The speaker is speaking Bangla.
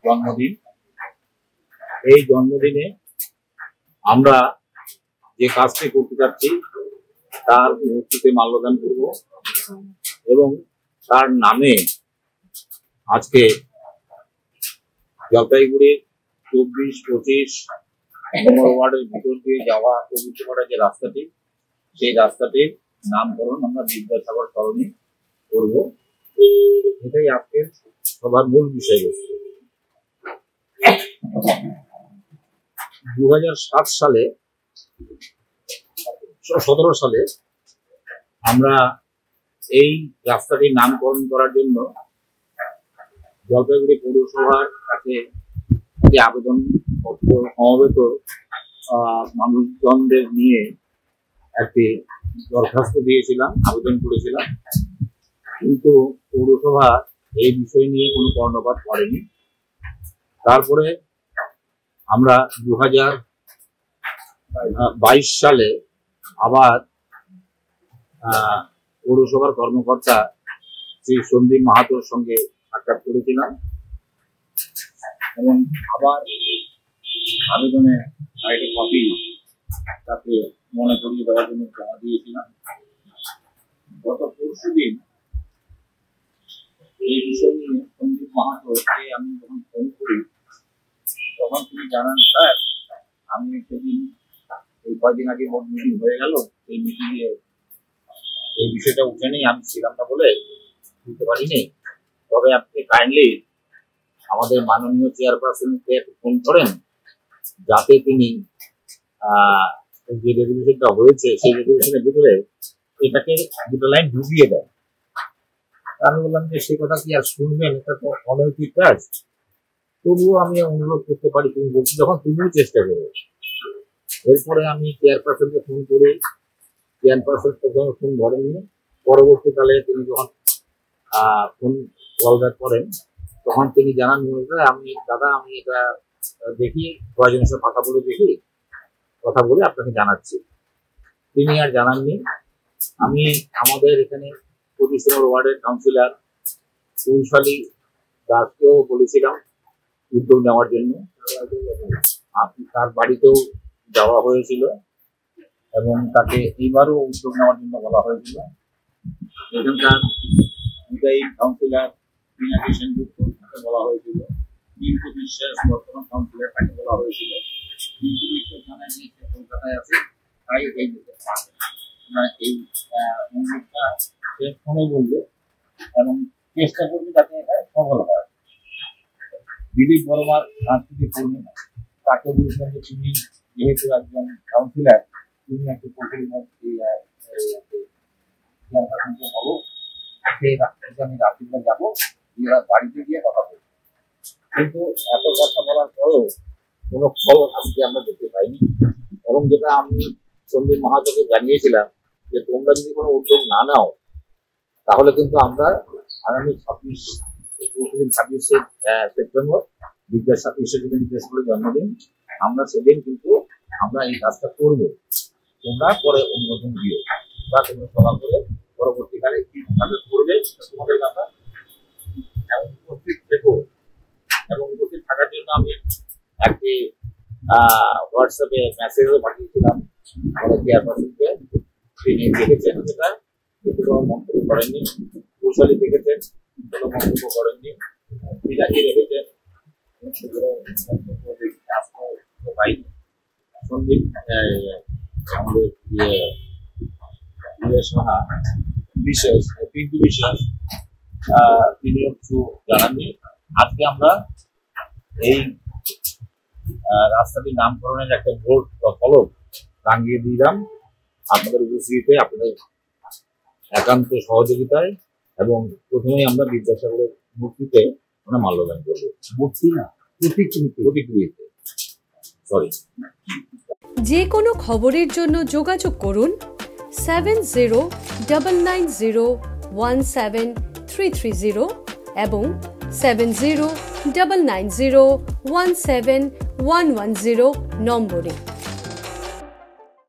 জন্মদিন। এই জন্মদিনে আমরা যে কাজটি করতে যাচ্ছি তার মূর্তিতে মাল্যদান করব এবং তার নামে আজকে জলপাইগুড়ির 24-25 নম্বর ওয়ার্ডের ভিতর দিয়ে যাওয়া পবিত্রপাড়া যে রাস্তাটি, সেই রাস্তাটির নামকরণ আমরা বিদ্যাসাগর সরণি করব। এটাই আজকের সবার মূল বিষয়বস্তু। 2017 সালে আমরা এই রাস্তাটির নামকরণ করার জন্য জলপাইগুড়ি পৌরসভার কাছে যে আবেদন পত্র সমবেত মানুষজনদের নিয়ে একটি দরখাস্ত দিয়েছিলাম, আবেদন করেছিলাম, কিন্তু পৌরসভা এই বিষয় নিয়ে কোনো কর্ণপাত করেনি। তারপরে আমরা 2022 সালে আবার পৌরসভার কর্মকর্তা শ্রী সন্দীপ মাহাতোর সঙ্গে সাক্ষাৎ করেছিলাম এবং আবার আবেদনের আরেকটি কপি তাকে মনে করিয়ে দেওয়ার জন্য জমা দিয়েছিলাম। গত পরশুদিন এই বিষয় নিয়ে সন্দীপ মাহাতোকে আমি যখন ফোন করি তখন তিনি জানান, স্যার আমি সেদিন এই কয়দিন আগে বোর্ড মিটিং হয়ে গেল, এই মিটিংয়ে এই বিষয়টা উঠেনি, আমি ছিলাম না বলে বুঝতে পারিনি। তবে আপনি কাইন্ডলি আমাদের মাননীয় চেয়ারপারসনকে ফোন করেন যাতে তিনি যে রেজলিউশনটা হয়েছে সেই রেজলিউশনের ভিতরে এটাকে দুটো লাইন ঢুকিয়ে দেয়। আমি বললাম যে সে কথা কি আর শুনবেন, এটা তো অনৈতিক কাজ, তবুও আমি অনুরোধ করতে পারি, তুমি বলছি যখন তুমিও চেষ্টা করো। এরপরে আমি চেয়ারপারসনকে ফোন করে চেয়ারপারসন প্রথমে ফোন ধরেননি, পরবর্তীকালে তিনি যখন ফোন কল ব্যাক করেন তখন তিনি জানান, আমি এটা দেখি কয়েকজনের সাথে কথা বলে আপনাকে জানাচ্ছি। তিনি আর জানাননি। আমি আমাদের এখানে 25 নম্বর ওয়ার্ডের কাউন্সিলর কৌশালী দাসকেও বলেছিলাম উদ্যোগ নেওয়ার জন্য, তার বাড়িতেও যাওয়া হয়েছিল এবং তাকে এইবারও উদ্যোগ নেওয়ার জন্য বলা হয়েছিল। এখানকার বিদায়ী কাউন্সিলর বিনাকি সেনগুপ্ত তাকে বলা হয়েছিল, কিন্তু বিশ্বাস বর্তমান কাউন্সিলর তাকে বলা হয়েছিল, কিন্তু বিশ্বাস জানায় যে সে কলকাতায় আছে, তাই এই এই অনুরোধটা সে ফোনে বলবে এবং চেষ্টা করবে যাতে এটা সফল হয়। দিলীপ বর্মার সাংস্কৃতিক কর্মী তাকে বলছিলাম যে তুমি যেহেতু একজন কাউন্সিলর, তুমি একটি প্রতিনিধি হবো, সেই রাস্তাতে আমি রাত্রিবেলা যাবো, বাড়িতে গিয়ে কথা বলবো। কিন্তু এত কথা বলার পরেও কোনো ফল আজকে আমরা দেখতে পাইনি। এবং যেটা আমি সন্দীপ মাহাতোকে জানিয়েছিলাম যে তোমরা যদি কোনো উদ্যোগ না নাও তাহলে কিন্তু আমরা আগামী 26 সেপ্টেম্বর বিদ্যাসাগরের জন্মদিন, আমরা সেদিন কিন্তু আমরা এই কাজটা করবো। তোমরা পরে অনুমোদন দিও বা তোমরা সভা করে পরবর্তীকালে কি কাজ করবে তোমাদের ব্যাপার, উপস্থিত থেকো। এবং উপস্থিত থাকার জন্য আমি একটি হোয়াটসঅ্যাপে মেসেজও পাঠিয়েছিলাম আমাদের চেয়ারপারসনকে, তিনি দেখেছেন, সেটা কিন্তু কোনো মন্তব্য করেননি। কৌশলী দেখেছেন, কোনো মন্তব্য করেননি। বিনাকি রেখেছেন, পাইনি। সন্দীপ আমাদের পিন্টু বিশ্বাস তিনিও কিছু জানাননি। আজকে আমরা এই রাস্তাটির নামকরণের একটা বোর্ড বা ফলক টাঙিয়ে দিলাম আপনাদের উপস্থিতিতে, আপনাদের একান্ত সহযোগিতায়। এবং প্রথমেই আমরা বিদ্যাসাগরের মূর্তিতে আমরা মাল্যদান করবো। মূর্তি না, প্রতিক্রিয়াতে সরি। যে কোনো খবরের জন্য যোগাযোগ করুন 7099017330 এবং 7099017110 নম্বরে।